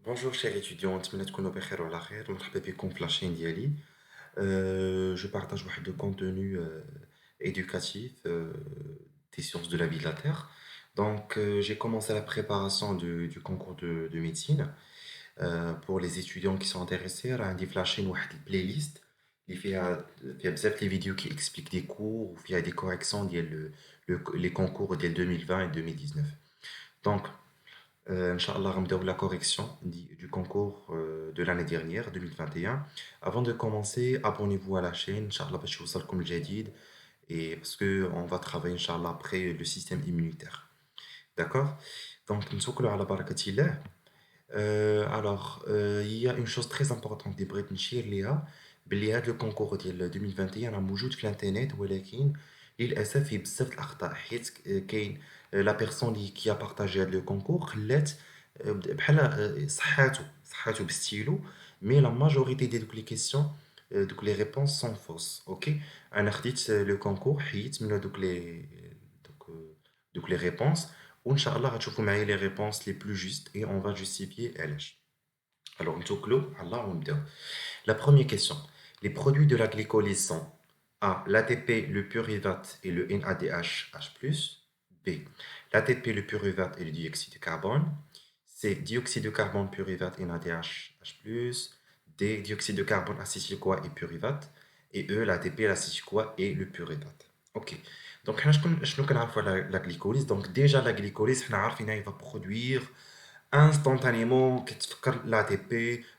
Bonjour chers étudiants, نتمنى تكونوا بخير وعلى خير. مرحبا بكم في لاشين ديالي. Je partage واحد le contenu éducatif des sciences de la vie de la Terre. Donc j'ai commencé la préparation du concours de médecine pour les étudiants qui sont intéressés. عندي في لاشين واحد البلاylist اللي فيها بزاف les vidéos qui expliquent des cours وفيها des corrections ديال les concours ديال 2020 et 2019. Donc Inch'Allah, on va la correction du concours de l'année dernière, 2021. Avant de commencer, abonnez-vous à la chaîne, Inch'Allah, parce que vous comme le jadid, et parce qu'on va travailler, Inch'Allah, après le système immunitaire. D'accord? Donc, nous sommes à la barakatillah. Il y a une chose très importante des Bret نشير ليها باللي هذا الكونكور ديال 2021 راه موجود في الانترنت ولكن للاسف فيه بزاف د الاخطاء حيت كاين لا بيرسون كي ا بارطاجي هذا الكونكور خلات بحال صحاتو بستيلو مي لا ماجوريتي ديال دوك لي كيسيون دوك لي ريبونس سون فوس اوكي انا خديت لو كونكور حيت من دوك دوك لي ريبونس وان شاء الله غتشوفوا معايا لي ريبونس لي بلو جوست et on va justifier علاش. Alors نتوكلوا على الله ونبداو. La première question. Les produits de la glycolyse sont A. L'ATP, le pyruvate et le NADH H+. B. L'ATP, le pyruvate et le dioxyde de carbone. C. Dioxyde de carbone, pyruvate, NADH H+. D. Dioxyde de carbone, acétyl-CoA et pyruvate. Et E. L'ATP, l'acétyl-CoA et le pyruvate. Ok. Donc, je connais la glycolyse. Donc, déjà, la glycolyse, il va produire instantanément l'ATP,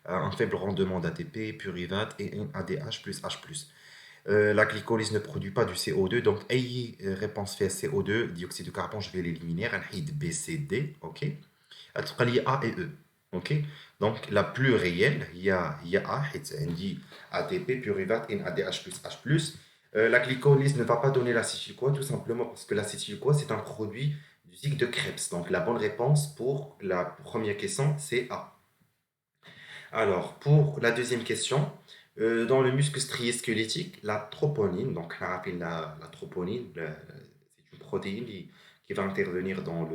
un faible rendement d'ATP, pyruvate et un ADH plus H+. La glycolyse ne produit pas du CO2, donc ayez réponse fait CO2, dioxyde de carbone, je vais l'éliminer, anhyd B, C, D, ok. Il y a A et E, ok. Donc la plus réelle, il y a A, on dit ATP, pyruvate et ADH plus H+. La glycolyse ne va pas donner l'acétyl-CoA tout simplement parce que l'acétyl-CoA c'est un produit du cycle de Krebs. Donc la bonne réponse pour la première question c'est A. Alors pour la deuxième question, dans le muscle strié squelettique, la troponine, donc on appelle la troponine, c'est une protéine qui va intervenir dans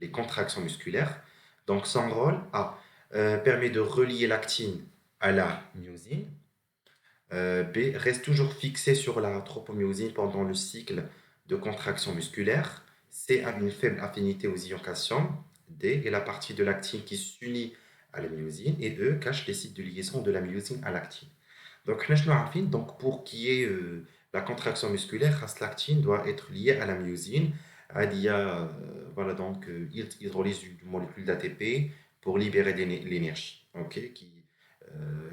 les contractions musculaires. Donc son rôle A permet de relier l'actine à la myosine. B reste toujours fixé sur la tropomyosine pendant le cycle de contraction musculaire. C a une faible affinité aux ions calcium. D est la partie de l'actine qui s'unit à la myosine. Et E cache les sites de liaison de la myosine à l'actine. Donc, pour qu'il y ait la contraction musculaire, l'actine doit être liée à la myosine. Il y a voilà, donc, hydrolyse du molécule d'ATP pour libérer de l'énergie, ok,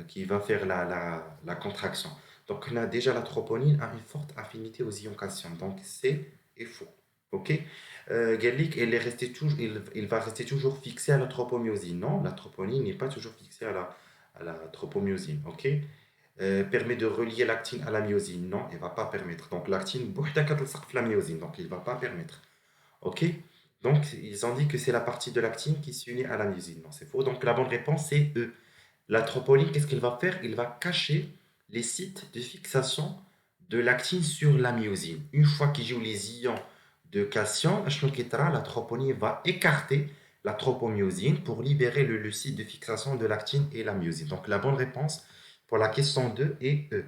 qui va faire la contraction. Donc, on a déjà la troponine a une forte affinité aux ions calcium. Donc, c'est faux. Ok. Gallic, il va rester toujours fixé à la tropomyosine. Non, la troponine n'est pas toujours fixée à la tropomyosine. Ok. Permet de relier l'actine à la myosine. Non, il ne va pas permettre. Donc, l'actine, la myosine. Donc, il ne va pas permettre. Ok. Donc, ils ont dit que c'est la partie de l'actine qui s'unit à la myosine. Non, c'est faux. Donc, la bonne réponse, c'est E. La troponine, qu'est-ce qu'il va faire? Il va cacher les sites de fixation de l'actine sur la myosine. Une fois qu'il joue les ions de calcium, la troponine va écarter la tropomyosine pour libérer le site de fixation de l'actine et la myosine. Donc la bonne réponse pour la question 2 est E.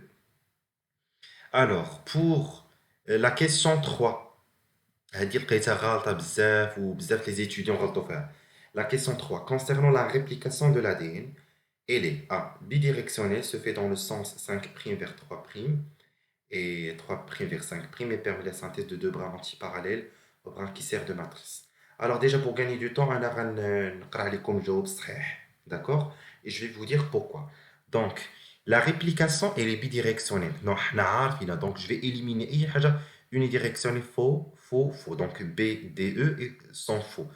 Alors, pour la question 3, هذه لقيتها غالطة بزاف وبزاف les étudiants غلطوا فيها. La question 3, concernant la réplication de l'ADN, elle est A. Bidirectionnelle, se fait dans le sens 5' vers 3' et 3' vers 5' et permet la synthèse de deux brins antiparallèles au brin qui sert de matrice. Alors déjà pour gagner du temps, أنا غنقرا عليكم الجواب صحيح, d'accord? Et je vais vous dire pourquoi. Donc, la réplication elle est bidirectionnelle. Non, حنا عارفين, donc je vais éliminer أي حاجة unidirectionnelle faux, faux, faux. Donc B, D, E sont faux.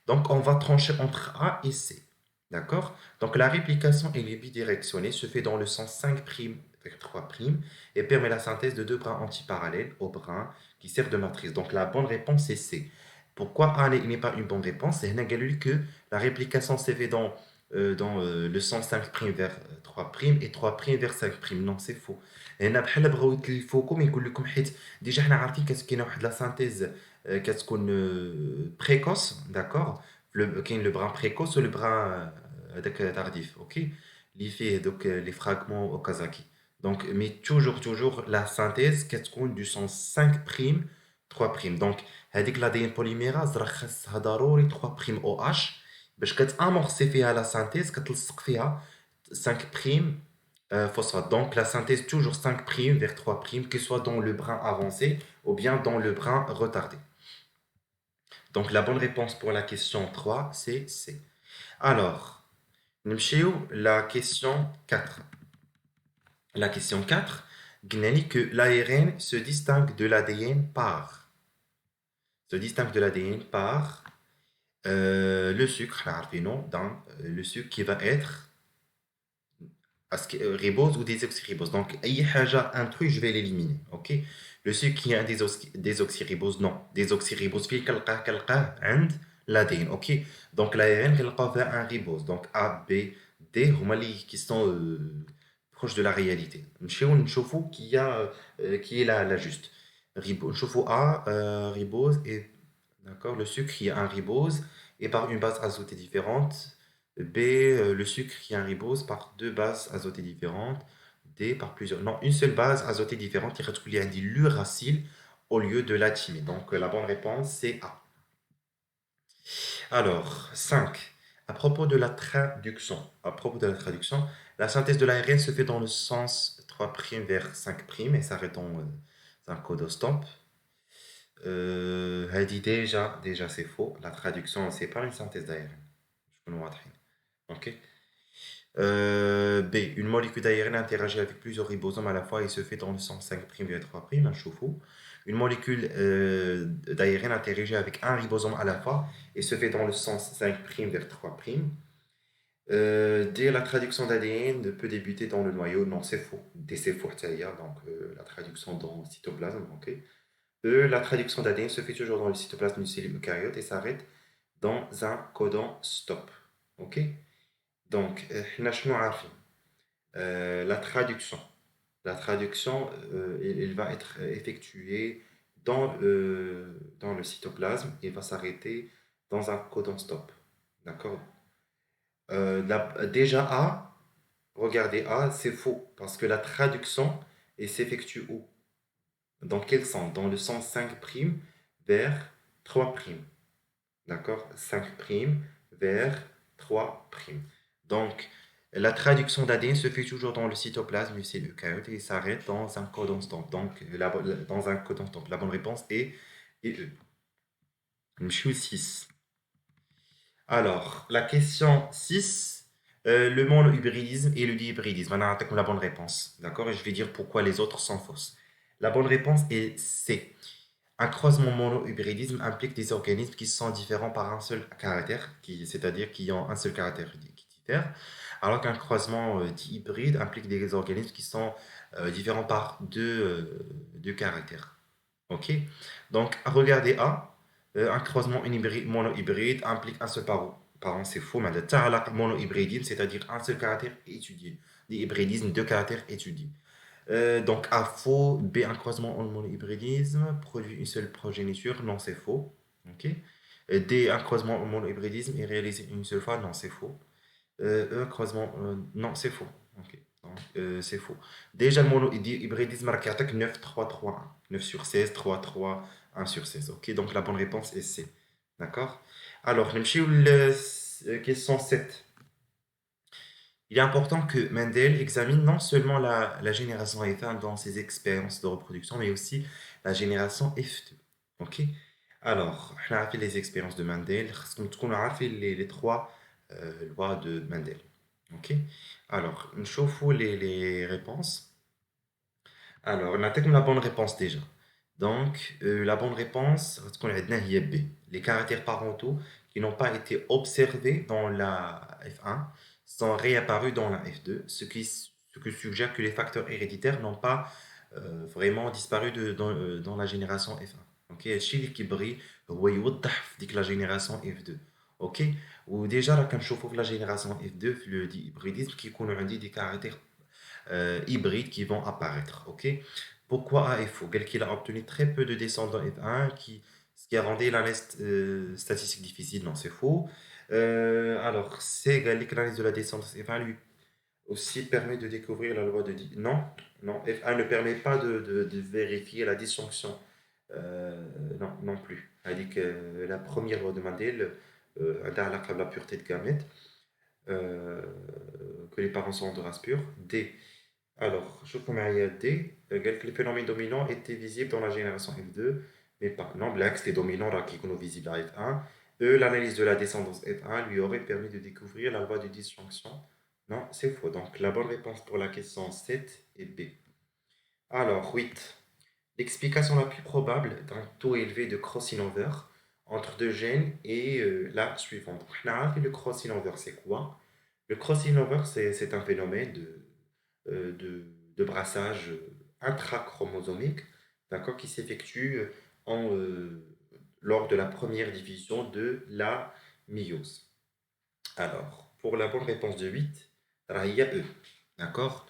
Donc on va trancher entre A et C. D'accord? Donc la réplication elle est bidirectionnelle, se fait dans le sens 5' vers 3' et permet la synthèse de deux brins antiparallèles au brin qui servent de matrice. Donc la bonne réponse est C. Pourquoi A n'est pas une bonne réponse? C'est que la réplication s'est fait dans le sens 5' vers 3' et 3' vers 5'. Non, c'est faux. هنا بحال بغاو يتلفوكم يقول لكم حيت ديجا حنا عارفين كاينه واحد لا سانتيز كتكون بريكوس داكوغ le brin précoce ou le brin tardif, ok? Il fait donc les fragments Okazaki. Donc, mais toujours la synthèse qui est du sens 5 prime, 3 prime. Donc, هذيك l'ADN polymérase راه خاصها ضروري 3 prime OH باش كتامورسي فيها la synthèse كتلصق فيها 5 prime phosphate. Donc, la synthèse toujours 5 prime vers 3 prime, que ce soit dans le brin avancé ou bien dans le brin retardé. Donc, la bonne réponse pour la question 3, c'est C. Alors, نمشيو la question 4. La question 4, قلنا que l'ARN se distingue de l'ADN par le sucre, non, dans le sucre qui va être ribose ou désoxyribose. Donc, un truc, je vais l'éliminer. Ok? Le sucre qui a un désoxyribose, non. Désoxyribose, في كلقاه عند l'ADN. Ok? Donc, l'ARN, كنلقاو فيها un ribose. Donc, A, B, D, هما qui sont proches de la réalité. نمشيو نشوفوا qui est la juste. نشوفوا A, ribose, et d'accord, le sucre qui a un ribose et par une base azotée différente. B, le sucre qui a un ribose par deux bases azotées différentes. D, par plusieurs. Non, une seule base azotée différente qui a dit l'uracile au lieu de la thymine. Donc la bonne réponse, c'est A. Alors, 5. À propos de la traduction, la synthèse de l'ARN se fait dans le sens 3' vers 5' et s'arrête dans un codostop. Elle dit déjà c'est faux. La traduction, c'est pas une synthèse d'ARN. Je peux nous montrer. Ok. B. Une molécule d'ARN interagit avec plusieurs ribosomes à la fois et se fait dans le sens 5' vers 3', un chauffe-eau. Une molécule d'ARN interagit avec un ribosome à la fois et se fait dans le sens 5' vers 3'. D. La traduction d'ADN peut débuter dans le noyau. Non, c'est faux. D, c'est faux, c'est-à-dire donc la traduction dans le cytoplasme. Ok. E. La traduction d'ADN se fait toujours dans le cytoplasme d'une cellule eucaryote et s'arrête dans un codon stop. Ok. Donc, la traduction. La traduction, elle va être effectuée dans le cytoplasme et va s'arrêter dans un codon stop. D'accord. Déjà A, regardez A, c'est faux parce que la traduction elle s'effectue où? Dans quel sens? Dans le sens 5' vers 3'. D'accord? 5' vers 3'. Donc, la traduction d'ADN se fait toujours dans le cytoplasme du cellule eucaryote et s'arrête dans un codon stamp. Donc, dans un codon stamp. La bonne réponse est E. Mchou 6. Alors, la question 6, le monohybridisme et le dihybridisme. On a attaqué la bonne réponse. D'accord? Et je vais dire pourquoi les autres sont fausses. La bonne réponse est C. Un croisement monohybridisme implique des organismes qui sont différents par un seul caractère, c'est-à-dire qui ont un seul caractère qui diffère, alors qu'un croisement dihybride implique des organismes qui sont différents par deux caractères. Ok? Donc, regardez A, un croisement monohybride implique un seul parent, c'est faux, mais le monohybridisme, c'est-à-dire un seul caractère étudié. Dihybridisme, deux caractères étudiés. Donc, A faux, B un croisement en monohybridisme produit une seule progéniture, non c'est faux. Ok. D un croisement en monohybridisme est réalisé une seule fois, non c'est faux. E croisement, non c'est faux. Ok. Donc, c'est faux. Déjà le monohybridisme rakiatak 9, 3, 3, 1. 9 sur 16, 3, 3, 1 sur 16. Ok. Donc la bonne réponse est C. D'accord. Alors, question 7. Il est important que Mendel examine non seulement la génération F1 dans ses expériences de reproduction, mais aussi la génération F2. Ok. Alors, on a fait les expériences de Mendel, on a fait les trois lois de Mendel. Ok. Alors, nous chauffons les réponses. Alors, on a la bonne réponse déjà. Donc, la bonne réponse, ce qu'on a dit, est B. Les caractères parentaux qui n'ont pas été observés dans la F1 sont réapparus dans la F2, ce qui suggère que les facteurs héréditaires n'ont pas vraiment disparu dans la génération F1. Ok, الشيء اللي كيبغي هو يوضح في ديك la génération F2. Ok, وديجا راه كنشوفوا في la génération F2 في le dihybridisme كيكونوا عندي des caractères hybrides qui vont apparaître. Ok, pourquoi A est faux? Qu'il a obtenu très peu de descendants F1 qui ce qui a rendu l'analyse statistique difficile. Non, c'est faux. Alors, c'est égal que l'analyse de la descendance F1 lui aussi permet de découvrir la loi de... Non, non, F1 ne permet pas de vérifier la disjonction. Non, non plus. Elle dit que la première loi de Mendel, la pureté de gamètes, euh, que les parents sont de race pure. D. Alors, je vous mets D, que les phénomènes dominants étaient visibles dans la génération F2, mais pas. Non, l'axe des dominants là, qui sont visibles à F1. E, l'analyse de la descendance F1 lui aurait permis de découvrir la loi de disjonction. Non, c'est faux. Donc, la bonne réponse pour la question 7 est B. Alors, 8. L'explication la plus probable d'un taux élevé de crossing over entre deux gènes est la suivante. Le crossing over, c'est quoi? Le crossing over, c'est un phénomène de brassage intrachromosomique, d'accord, qui s'effectue en, euh, lors de la première division de la méiose. Alors, pour la bonne réponse de 8, il y a E. D'accord?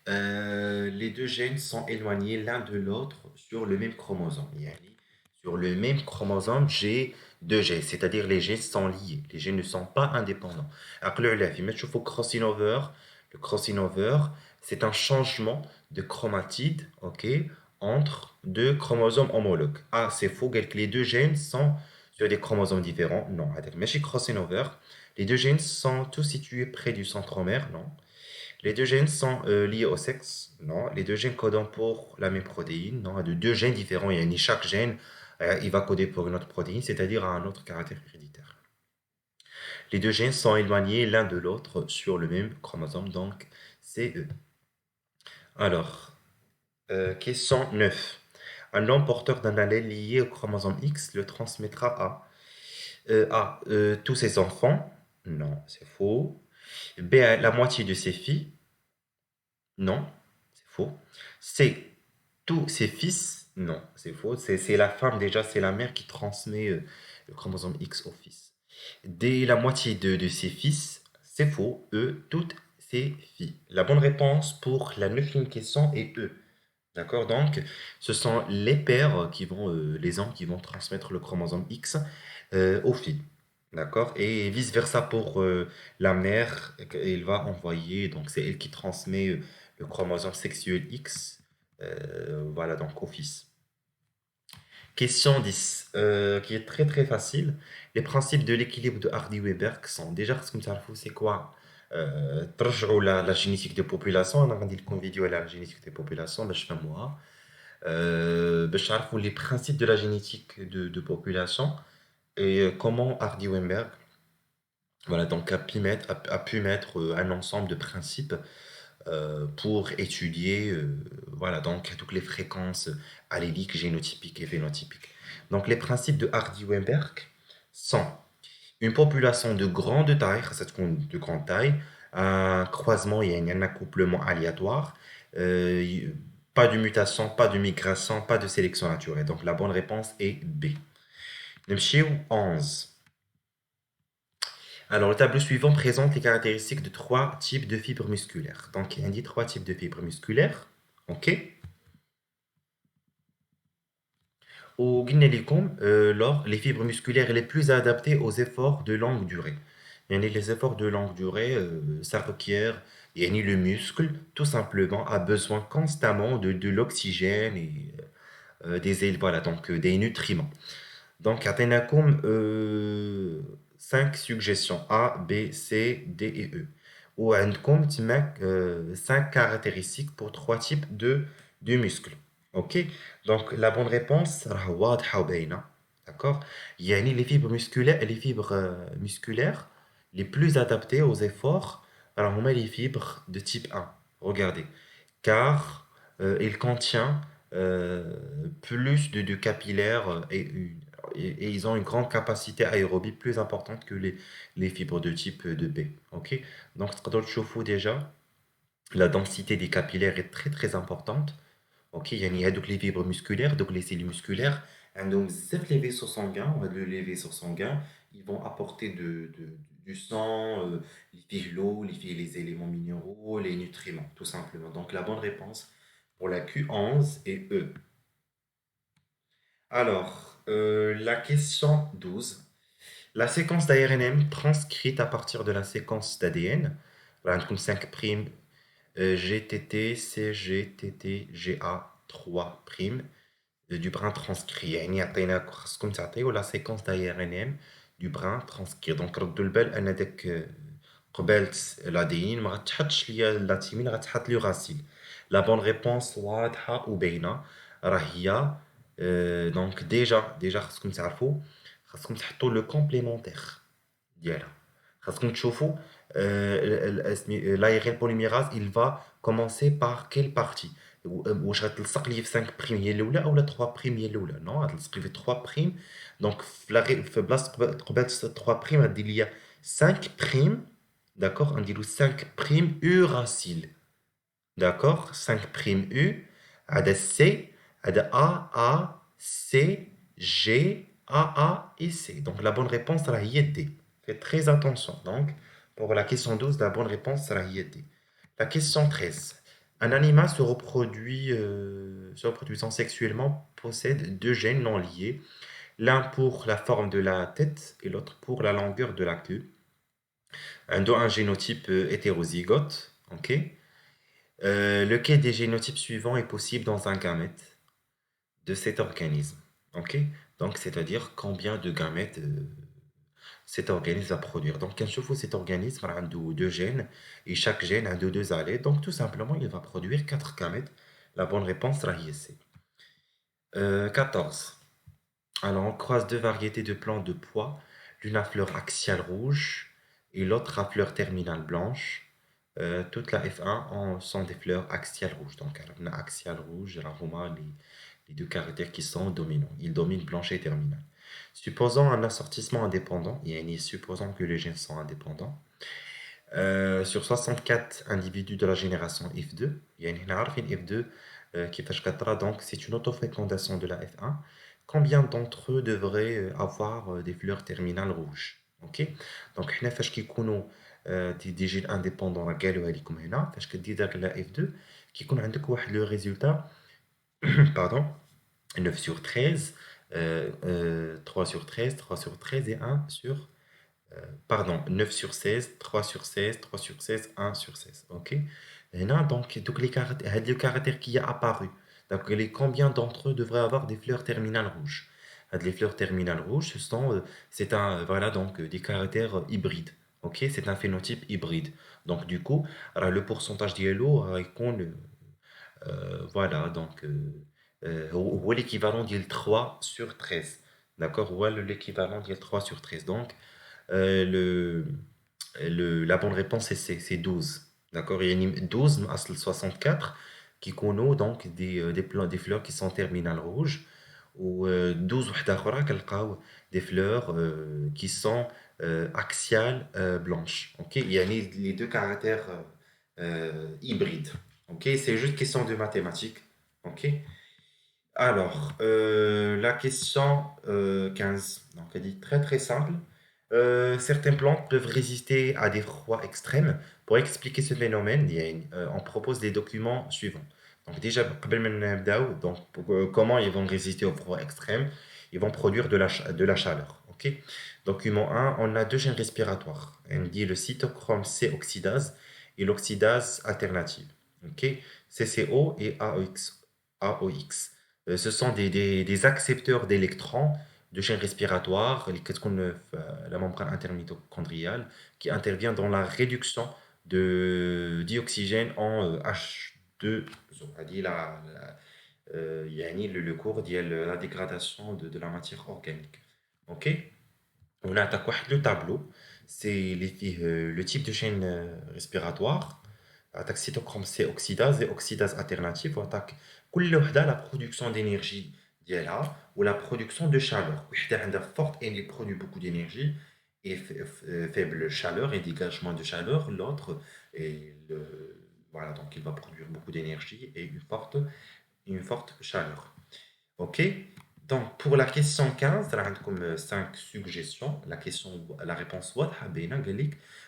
Les deux gènes sont éloignés l'un de l'autre sur le même chromosome. Yani, sur le même chromosome, j'ai deux gènes, c'est-à-dire les gènes sont liés. Les gènes ne sont pas indépendants. Alors, le crossing over, le crossing over, c'est un changement de chromatide, ok, entre deux chromosomes homologues. Ah, c'est faux, que les deux gènes sont sur des chromosomes différents. Non, mais chez crossing over, les deux gènes sont tous situés près du centromère, non. Les deux gènes sont liés au sexe, non. Les deux gènes codent pour la même protéine, non. De deux gènes différents, chaque gène, il va coder pour une autre protéine, c'est-à-dire à un autre caractère héréditaire. Les deux gènes sont éloignés l'un de l'autre sur le même chromosome, donc c'est eux. Alors, question 9. Un homme porteur d'un allèle lié au chromosome X le transmettra à tous ses enfants. Non, c'est faux. B, à la moitié de ses filles. Non, c'est faux. C, tous ses fils. Non, c'est faux. C'est la femme déjà, c'est la mère qui transmet le chromosome X au fils. D, la moitié de ses fils. C'est faux. E, toutes ses filles. La bonne réponse pour la neuvième question est E. D'accord? Donc, ce sont les pères qui vont, les hommes qui vont transmettre le chromosome X aux filles. D'accord? Et vice-versa pour la mère, elle va envoyer, donc c'est elle qui transmet le chromosome sexuel X, voilà, donc au fils. Question 10, qui est très très facile. Les principes de l'équilibre de Hardy-Weber sont déjà, ce que nous savons, c'est quoi? ترجعوا la génétique des populations. انا غندير لكم فيديو على la génétique des populations باش تفهموها. باش تعرفوا les principes de la génétique de population et comment Hardy-Weinberg, voilà, donc a pu mettre un ensemble de principes pour étudier, voilà, donc toutes les fréquences alléliques, génotypiques et phénotypiques. Donc les principes de Hardy-Weinberg sont une population de grande taille, de grande taille, un croisement et un accouplement aléatoire, euh, pas de mutation, pas de migration, pas de sélection naturelle. Donc la bonne réponse est B. Numéro 11. Alors, le tableau suivant présente les caractéristiques de trois types de fibres musculaires. Donc, il indique trois types de fibres musculaires. OK. Au Guinée-Licoum, les fibres musculaires les plus adaptées aux efforts de longue durée. Les efforts de longue durée, ça requiert, le muscle, tout simplement, a besoin constamment de l'oxygène et voilà, donc des nutriments. Donc, Athénacum, 5 suggestions A, B, C, D et E. Ou عندكم تماك 5 caractéristiques pour trois types de muscles. Ok? Donc, la bonne réponse, راه واضحة وباينة. D'accord? يعني les fibres musculaires, les plus adaptées aux efforts, alors on met les fibres de type 1. Regardez. Car il contient plus de capillaires et ils ont une grande capacité aérobie plus importante que les fibres de type de B. Ok? Donc, dans le chauffe-eau déjà, la densité des capillaires est très très importante. Ok? Il y a donc les fibres musculaires, donc les cellules musculaires. Et donc, les vaisseaux sanguins, les vaisseaux sanguins, ils vont apporter du sang, l'eau, les éléments minéraux, les nutriments, tout simplement. Donc, la bonne réponse pour la Q11 est E. Alors, La question 12. La séquence d'ARNM transcrite à partir de la séquence d'ADN, comme 5' GTT, CGTT, GA3', du brin transcrit. يعني يعطينا خاصكم تعطيو la séquence d'ARNM du brin transcrit. Donc ردوا البال ان داك قبالت الادين ما غتحطش ليا اللاتيمين غتحط لي راسيل. لا بون ريبونس واضحه وباينه راه هي دونك ديجا خاصكم تعرفوا خاصكم تحطوا لو كومبليمونتير ديالها خاصكم تشوفوا l'aérien polymérase il va commencer par quelle partie واش غتلصق لي في 5 بريم هي الاولى اولا 3 بريم هي الاولى نو غتلصق لي في 3 بريم دونك في بلاصه قبل 3 بريم غدير لي 5 بريم داكوغ غنديرو 5 بريم uracile داكوغ 5 بريم U عدا سي عدا A C G A et C donc la bonne réponse sera هي D. Faites très attention donc pour la question 12 la bonne réponse sera هي D. La question 13. Un animal se reproduisant sexuellement possède deux gènes non liés, l'un pour la forme de la tête et l'autre pour la longueur de la queue, dont un génotype hétérozygote. Ok. Lequel des génotypes suivants est possible dans un gamète de cet organisme? Ok. Donc, c'est-à-dire combien de gamètes cet organisme va produire. Donc, quand je fais cet organisme, il a deux gènes, et chaque gène a deux allées. Donc, tout simplement, il va produire 4 gamètes. La bonne réponse sera ici. 14. Alors, on croise deux variétés de plantes de pois, l'une à fleur axiale rouge et l'autre à fleur terminale blanche. Toute la F1 sont des fleurs axiales rouges. Donc, on a axiale rouge, les deux caractères qui sont dominants. Ils dominent blanche et terminale. Supposons un assortissement indépendant, supposons que les gènes sont indépendants, sur 64 individus de la génération F2, il y a une F2 qui fait donc c'est une autofécondation de la F1. Combien d'entre eux devraient avoir des fleurs terminales rouges? Ok, donc حنا فاش كيكونوا دي جين انديبوندون راه قالوها لكم هنا فاش كدير داك لا F2 كيكون عندك واحد لو ريزولتا pardon 9 sur 13, 3 sur 13, 3 sur 13 et 1 sur... pardon, 9 sur 16, 3 sur 16, 3 sur 16, 1 sur 16. OK? Et là, donc les caractères qui a apparu. Donc, combien d'entre eux devraient avoir des fleurs terminales rouges? Les fleurs terminales rouges, c'est un, voilà, donc, des caractères hybrides. OK? C'est un phénotype hybride. Donc, du coup, alors, le pourcentage d'yellow, voilà, donc, هو l'équivalent ديال 3 sur 13. D'accord? هو l'équivalent ديال 3 sur 13. Donc, le, la bonne réponse c'est 12. D'accord? Il y a 12 mais 64 qui connaissent donc des fleurs qui sont terminales rouges ou 12 وحدة أخرى كنلقاو des fleurs qui sont axiales blanches. OK? Il y a les deux caractères hybrides. OK? C'est juste question de mathématiques. OK? Alors, la question 15. Donc, elle dit très très simple. Certaines plantes peuvent résister à des froids extrêmes. Pour expliquer ce phénomène, on propose des documents suivants. Donc déjà, قبل ما نبداو, donc, comment ils vont résister au froid extrême? Ils vont produire de la chaleur. Ok. Document 1, on a deux gènes respiratoires. On dit le cytochrome C oxydase et l'oxydase alternative. Ok. CCO et AOX. Ce sont des accepteurs d'électrons de chaîne respiratoire, la membrane intermitochondriale, qui intervient dans la réduction dioxygène en H2O. C'est-à-dire le cours de la dégradation de la matière organique. Ok? On a le tableau, c'est le type de chaîne respiratoire. Attaque cytochrome C oxydase et oxydase alternative. Attaque la production d'énergie ou la production de chaleur. Forte et il produit beaucoup d'énergie et faible chaleur et dégagement de chaleur. L'autre, voilà, donc il va produire beaucoup d'énergie et une forte chaleur. Ok? Donc, pour la question 15, il y a comme 5 suggestions. La réponse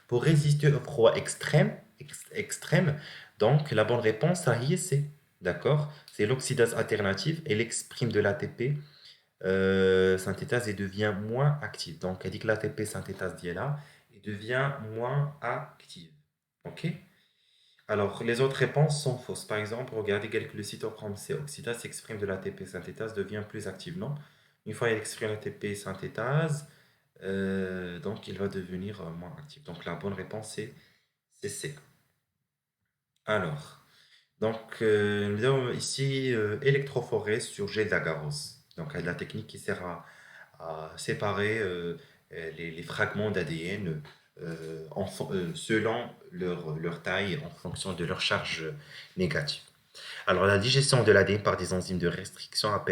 pour résister au froid extrême, donc la bonne réponse, c'est d'accord? C'est l'oxydase alternative. Elle exprime de l'ATP synthétase et devient moins active. Donc, elle dit que l'ATP synthétase d'ILA et devient moins active. OK? Alors, les autres réponses sont fausses. Par exemple, regardez que le cytochrome C oxydase s'exprime de l'ATP synthétase, devient plus active. Non? Une fois il exprime l'ATP synthétase, donc il va devenir moins actif. Donc, la bonne réponse c'est C. Alors, donc, nous avons ici électrophorèse sur gel d'agarose. Donc, la technique qui sert à séparer les fragments d'ADN selon leur taille, en fonction de leur charge négative. Alors, la digestion de l'ADN par des enzymes de restriction a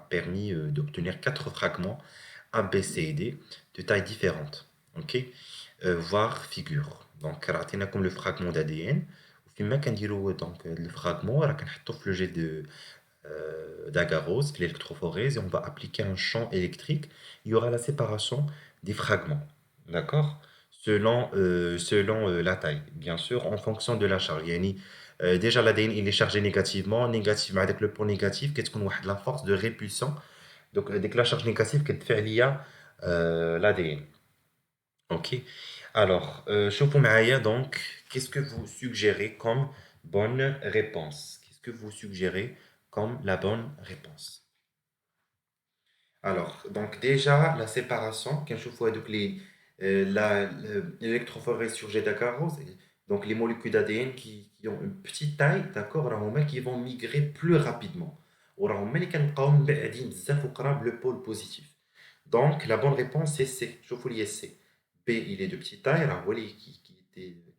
permis d'obtenir quatre fragments A, B, C et D de tailles différentes. Ok? Voir figure. Donc, رأينا comme le fragment d'ADN. وفيما كنديروا donc le fragment راه كنحطو في le jet d'agarose, l'électrophorèse, et on va appliquer un champ électrique. Il y aura la séparation des fragments. D'accord? Selon la taille, bien sûr, en fonction de la charge. Yani, déjà, l'ADN il est chargé négativement avec le pôle négatif, qu'est-ce qu'on a la force de répulsion. Donc, dès que la charge négative, qu'est-ce fait l'IA l'ADN. Ok? Alors, شوفوا معايا donc, qu'est-ce que vous suggérez comme bonne réponse? Qu'est-ce que vous suggérez comme la bonne réponse? Alors, donc déjà, la séparation, quand je vois donc l'électrophorèse sur jet d'agarose, donc les molécules d'ADN qui ont une petite taille, d'accord, راهما qui vont migrer plus rapidement. وراهما اللي كنلقاو من بعدين بزاف وقراب le pôle positif. Donc, la bonne réponse c'est C. شوفوا لي C. B, il est de petite taille, راه هو اللي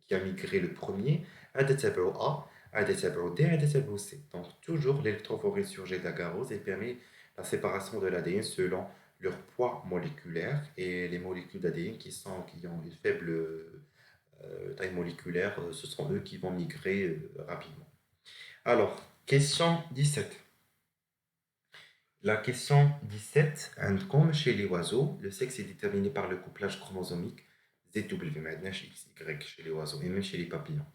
qui a migré le premier. هذا تبعو A, هذا تبعو D, هذا تبعو C. Donc, toujours l'électrophorèse sur jet d'agarose, elle permet la séparation de l'ADN selon leur poids moléculaire et les molécules d'ADN qui ont une faible taille moléculaire, ce sont eux qui vont migrer rapidement. Alors, question 17. La question 17, comme chez les oiseaux, le sexe est déterminé par le couplage chromosomique ZW, maintenant XY chez les oiseaux et même chez les papillons.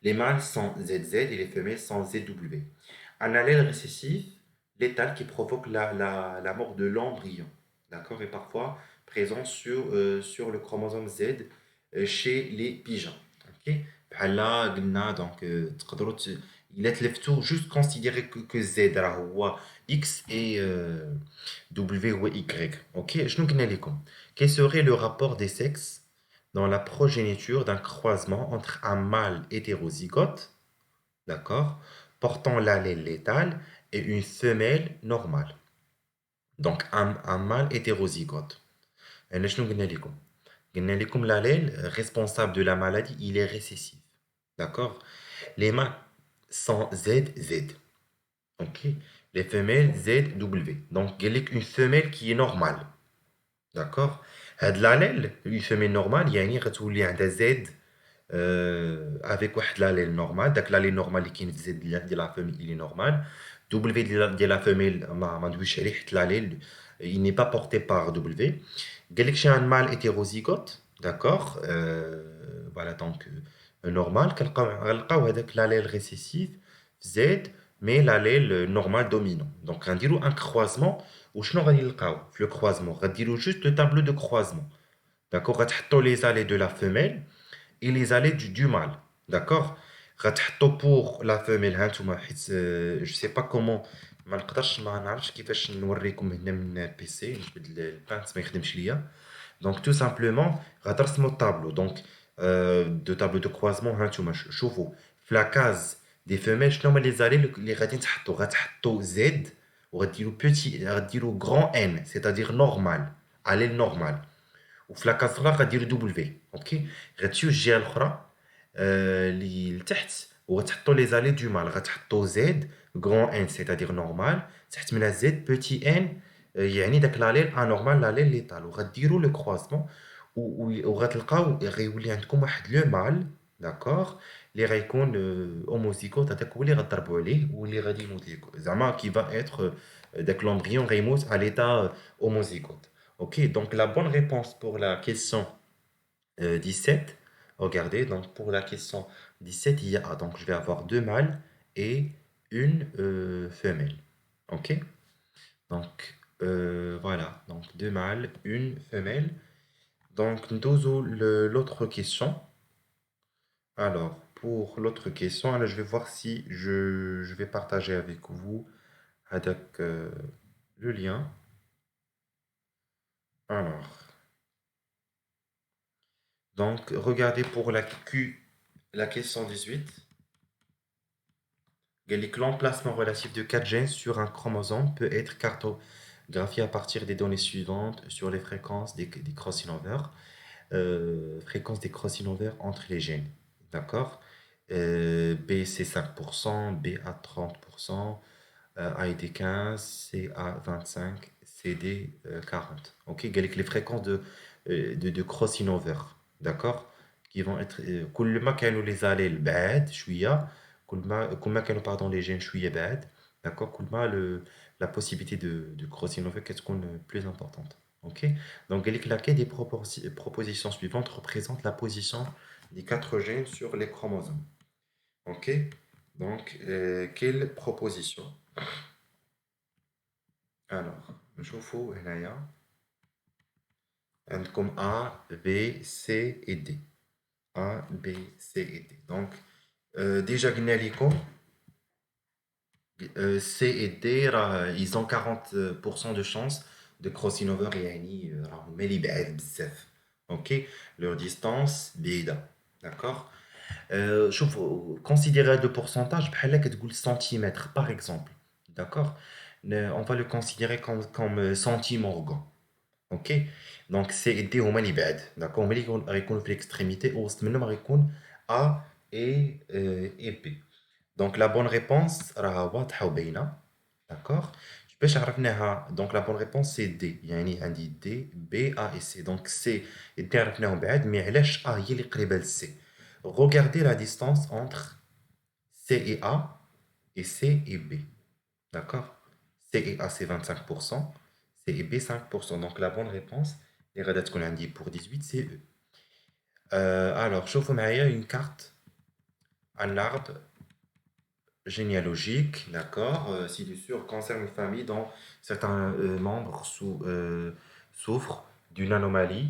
Les mâles sont ZZ et les femelles sont ZW. Un allèle récessif létal qui provoque la mort de l'embryon, d'accord, est parfois présent sur le chromosome Z chez les pigeons. Ok? بحال قلنا donc تقدروا il est le juste considéré que Z راه هو X et W ou Y. Ok? شنو قلنا لكم? Quel serait le rapport des sexes dans la progéniture d'un croisement entre un mâle hétérozygote, d'accord, portant l'allèle létal et une femelle normale. Donc, un mâle hétérozygote. Et شنو قلنا لكم؟ قلنا لكم l'allèle responsable de la maladie, il est récessif. D'accord? Les mâles sont ZZ. Ok? Les femelles ZW. Donc, il y a une femelle qui est normale. D'accord? L'allèle, une femelle normale, il y a une Z avec l'allèle normal. Donc, l'allèle normal qui est de la femelle, il est normal. W de la femelle, l'allèle, il n'est pas porté par W. Galaxy un mâle hétérozygote, d'accord? Voilà, donc normal. Avec l'allèle récessif, Z, mais l'allèle normal dominant. Donc, on dirait un croisement. Ou je le croisement. On dirait juste le tableau de croisement. D'accord? On les allées de la femelle et les allées du mâle. D'accord? Pour la femelle, je ne sais pas comment. ما نقدرش ما نعرفش كيفاش نوريكم هنا من البيسي نجبد البانس ما يخدمش ليا. Donc tout simplement غترسموا الطابلو. Donc de tableau de croisement هانتوما شوفوا في لا كاز دي فيميل شنو هما لي زالي اللي غادي غتحطوا زد وغديروا بوتي غديروا غران ان c'est-à-dire normal allèle normal. وفي لا كاز الاخرى غديروا دبليو. اوكي غتمشيو الجهه الاخرى اللي لتحت وغتحطوا لي زالي دو مال غتحطوا زد غران ان c'est-à-dire normal تحت منها زد بوتي ان يعني داك لاليل انورمال لاليل ليتال وغديروا لو كرواسمون وغتلقاو غيولي عندكم واحد لو مال داكوغ اللي غيكون اوموزيكوت هذاك هو اللي غضربوا عليه واللي غادي يموت ليكم زعما كي فا اتر داك لومبريون غيموت à l'état homozygote. Ok, donc la bonne réponse pour la question 17, regardez, donc pour la question 17, il y a, donc je vais avoir deux mâles et une femelle. Ok, donc Voilà, donc deux mâles, une femelle. Donc, nous avons l'autre question. Alors, pour l'autre question, alors, je vais voir si je vais partager avec vous avec, le lien. Alors, donc, regardez pour la question 18. L'emplacement relatif de 4 gènes sur un chromosome peut être cartographié à partir des données suivantes sur les fréquences des crossing-over. Fréquence des crossing-over entre les gènes. D'accord. B c'est 5%, BA 30%, AID 15, CA 25, CD 40. Ok, avec les fréquences de crossing over. D'accord, qui vont être كل ما كانوا les allèles بعاد شوية كل ما كانوا pardon les gènes شوية بعاد. D'accord, كل ما la possibilité de crossing over qu'est-ce qu'on plus importante. Ok, donc laquelle des propositions suivantes représente la position des quatre gènes sur les chromosomes. Ok, donc quelle proposition? Alors, نشوفوا هنايا عندكم A, B, C et D. A, B, C et D. Donc, déjà قلنا لكم C et D ils ont 40% de chance de crossing over يعني راهم مالي بعاد بزاف. OK, leur distance بعيدة. D'accord. شوف considérer le pourcentage بحال كتقول centimètre par exemple. D'accord. On va le considérer comme centime organ. Ok, donc c'est D هما اللي بعد. D'accord, هما اللي غيكونوا في l'extrémité وسط منهم غيكون A et B. Donc la bonne réponse راها واضحة وباينة. D'accord, باش عرفناها donc la bonne réponse c'est D. يعني عندي D B A et C. donc C et D عرفناهم بعد مي علاش A هي اللي قريبة ل C. Regardez la distance entre C et A et C et B. D'accord, C et A c'est 25%, C et B 5%. Donc la bonne réponse les radats qu'on a dit pour 18 c'est E. Alors شوفوا معايا une carte un arbre généalogique, d'accord, ci-dessus concerne une famille dont certains membres souffrent d'une anomalie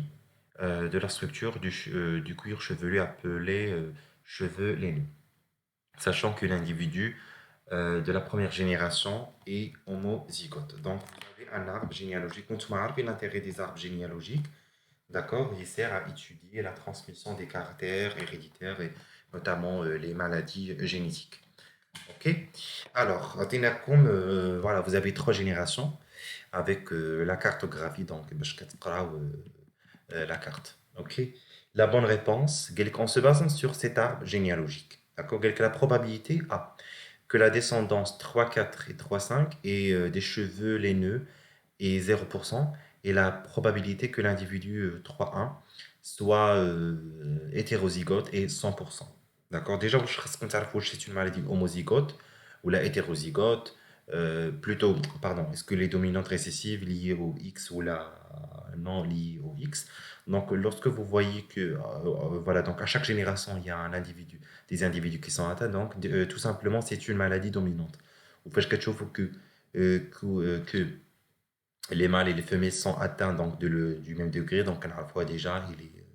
de la structure du cuir chevelu appelé cheveux laineux, sachant que l'individu de la première génération est homozygote. Donc, vous avez un arbre généalogique. Donc, tu m'as rappelé l'intérêt des arbres généalogiques. D'accord, il sert à étudier la transmission des caractères héréditaires et notamment les maladies génétiques. Ok, alors, comme voilà, vous avez trois générations avec la cartographie, donc باش كتقراو, la carte. Ok, la bonne réponse, en se basant sur cet arbre généalogique, d'accord, la probabilité A que la descendance 3, 4 et 3, 5 ait des cheveux laineux est 0%, et la probabilité que l'individu 3-1 soit hétérozygote est 100%. D'accord. Déjà, vous savez que c'est une maladie homozygote ou la hétérozygote. Plutôt, pardon, est-ce que les dominantes récessives liées au X ou la non liées au X. Donc, lorsque vous voyez que, voilà, donc à chaque génération, il y a des individus qui sont atteints, donc tout simplement, c'est une maladie dominante. Vous faites quelque chose que les mâles et les femelles sont atteints donc du même degré, donc à la fois déjà il est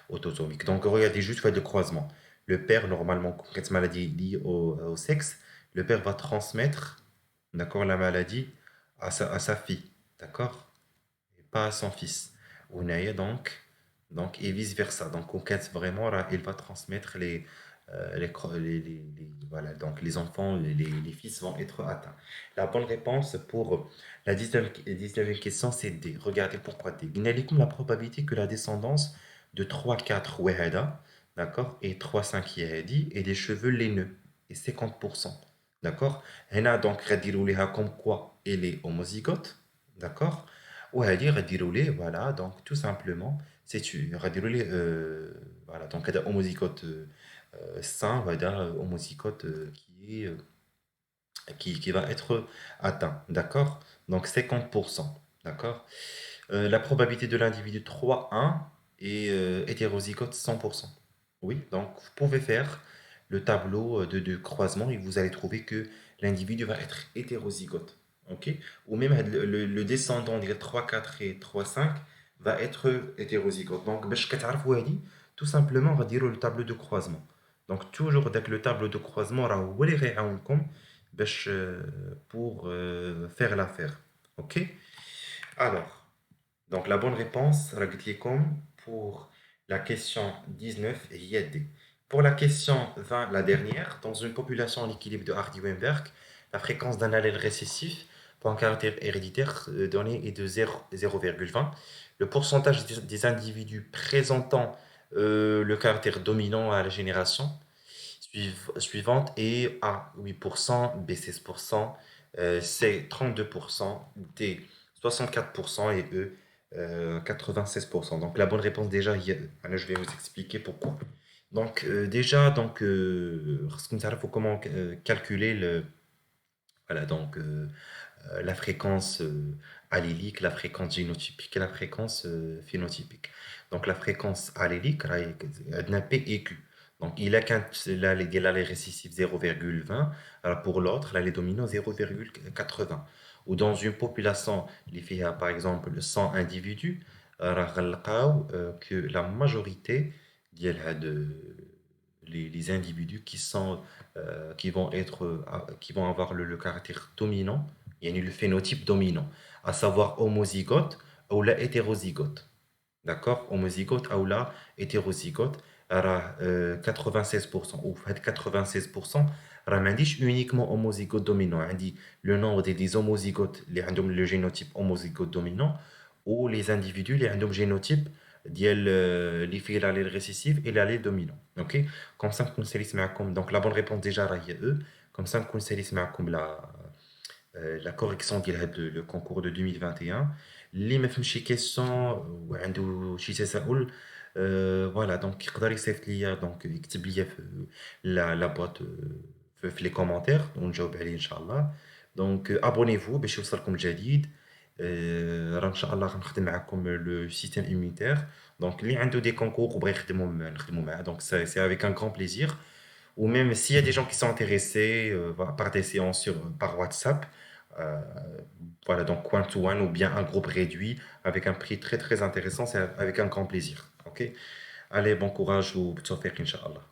autosomique. Donc regardez juste fait de croisement. Le père, normalement, quand cette maladie est liée au sexe, le père va transmettre, d'accord, la maladie à sa fille, d'accord, et pas à son fils. Ou donc, et vice versa. Donc, au cas vraiment, là, il va transmettre voilà, donc les enfants, les fils vont être atteints. La bonne réponse pour la 19e question, c'est D. Regardez pourquoi D. Comme la probabilité que la descendance de 3-4 wahada, d'accord, et 3-5 yahadi, et des cheveux laineux, et 50%. D'accord. Hena donc غاديروا ليها comme quoi elle est homozygote, d'accord. Ou غاديروا ليه, voilà, donc tout simplement c'est tu غاديروا ليه voilà, donc هذا homozygote sain, voilà, homozygote qui va être atteint, d'accord? Donc 50%, d'accord? La probabilité de l'individu 3-1 est hétérozygote 100%. Oui, donc vous pouvez faire le tableau de croisement et vous allez trouver que l'individu va être hétérozygote. OK? Ou même le descendant de 3, 4 et 3, 5 va être hétérozygote. Donc, باش كتعرفوا هذه, tout simplement, غديروا le tableau de croisement. Donc, toujours داك le tableau de croisement راه هو اللي غيعاونكم باش pour faire l'affaire. OK? Alors, donc la bonne réponse, راه قلت لكم pour la question 19 هي D. Pour la question 20, la dernière, dans une population en équilibre de Hardy-Weinberg, la fréquence d'un allèle récessif pour un caractère héréditaire donné est de 0,20. Le pourcentage des individus présentant le caractère dominant à la génération suivante est A 8%, B 16%, C 32%, D 64% et E 96%. Donc la bonne réponse déjà, là, je vais vous expliquer pourquoi. Donc déjà, parce que il faut comment calculer voilà, la fréquence allélique, la fréquence génotypique et la fréquence phénotypique. Donc la fréquence allélique, elle a P et Q. Donc il a qu'un là les récessifs 0,20, alors pour l'autre, là les dominants 0,80. Ou dans une population, il y a par exemple 100 individus, راه غنلقاو que la majorité ديال les individus qui vont qui vont avoir le caractère dominant, il y a le phénotype dominant, à savoir homozygote ou la hétérozygote. D'accord? Homozygote ou la hétérozygote, راه 96% ou 96%, راه ما عنديش uniquement homozygote dominant, عندي le nombre des homozygotes اللي عندهم le génotype homozygote dominant ou les individus اللي عندهم génotype ديال اللي فيه l'allèle récessif et l'allèle dominant. OK? Comme ça نكون ساليت معكم. Donc la bonne réponse déjà راه هي E. Comme ça نكون ساليت معكم la correction ديال هذا le concours de 2021. اللي ما فهمش شي كيسيون وعنده شي تساؤل فوالا دونك يقدر يصيفط ليا دونك يكتب ليا في لا بوات في لي كومونتير ونجاوب عليه ان شاء الله. دونك ابونيفو باش يوصلكم الجديد. راه ان شاء الله غنخدم معكم لو سيستيم immunitaire. دونك اللي عنده دي كونكور وبغى نخدموا معاه دونك سي avec un grand plaisir. Ou même s'il y a des gens qui sont intéressés par des séances par WhatsApp, euh, voilà, donc one-to-one ou bien un groupe réduit avec un prix très très intéressant, c'est avec un grand plaisir. Ok? Allez, bon courage ou Inch'Allah.